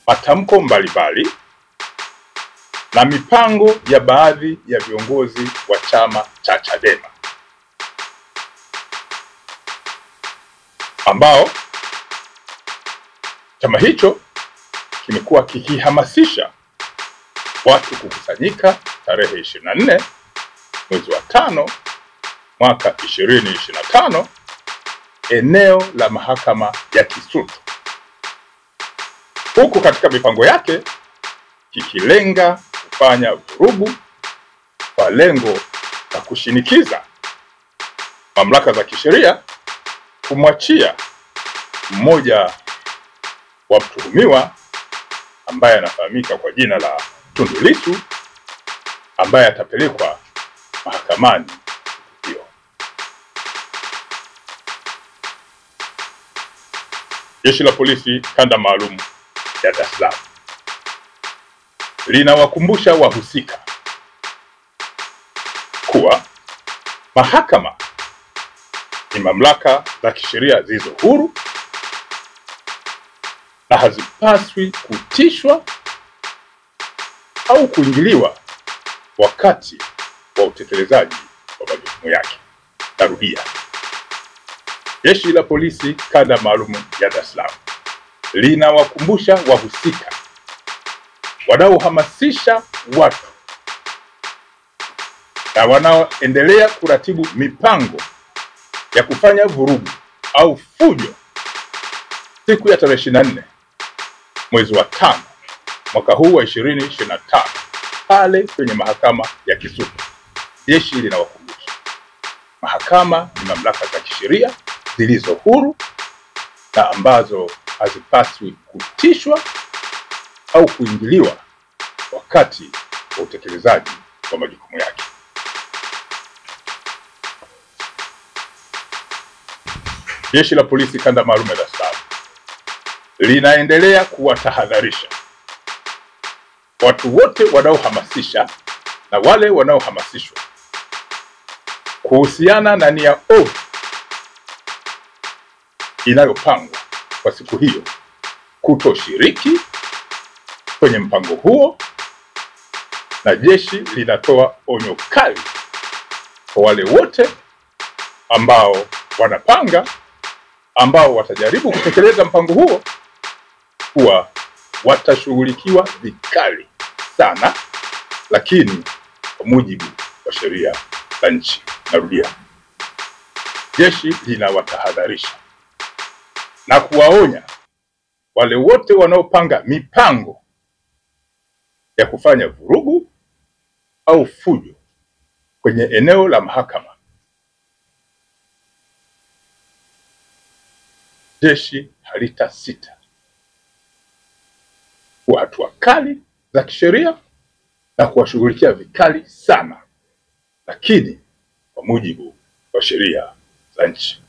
matamko mbalimbali na mipango ya baadhi ya viongozi wa chama cha Chadema ambao chama hicho kimekuwa kikihamasisha watu kukusanyika tarehe 24 mwezi wa 5 mwaka 2025 eneo la mahakama ya Kisutu, huku katika mipango yake kikilenga kufanya vurugu kwa lengo la kushinikiza mamlaka za kisheria kumwachia mmoja wa mtuhumiwa ambaye anafahamika kwa jina la Tundu Lissu, ambaye atapelekwa mahakamani hiyo. Jeshi la Polisi Kanda Maalum ya Dar es Salaam linawakumbusha wahusika kuwa mahakama ni mamlaka za kisheria zilizo huru na hazipaswi kutishwa au kuingiliwa wakati wa utekelezaji wa majukumu yake. Narudia, Jeshi la Polisi Kanda Maalum ya Dar es Salaam linawakumbusha wahusika wanaohamasisha watu na wanaoendelea kuratibu mipango ya kufanya vurugu au fujo siku ya tarehe 24 mwezi wa 5 mwaka huu wa 2025 pale kwenye mahakama ya Kisutu. Jeshi linawakumbusha mahakama ni mamlaka za kisheria zilizo huru na ambazo hazipaswi kutishwa au kuingiliwa wakati wa utekelezaji wa majukumu yake. Jeshi la Polisi Kanda Maalum ya Dar es Salaam linaendelea kuwatahadharisha watu wote wanaohamasisha na wale wanaohamasishwa kuhusiana na nia ovu inayopangwa kwa siku hiyo kutoshiriki kwenye mpango huo, na jeshi linatoa onyo kali kwa wale wote ambao wanapanga, ambao watajaribu kutekeleza mpango huo, kuwa watashughulikiwa vikali sana, lakini kwa mujibu wa sheria za nchi. Narudia, jeshi linawatahadharisha na kuwaonya wale wote wanaopanga mipango ya kufanya vurugu au fujo kwenye eneo la mahakama. Jeshi halitasita kwa hatua kali za kisheria na kuwashughulikia vikali sana, lakini kwa mujibu wa sheria za nchi.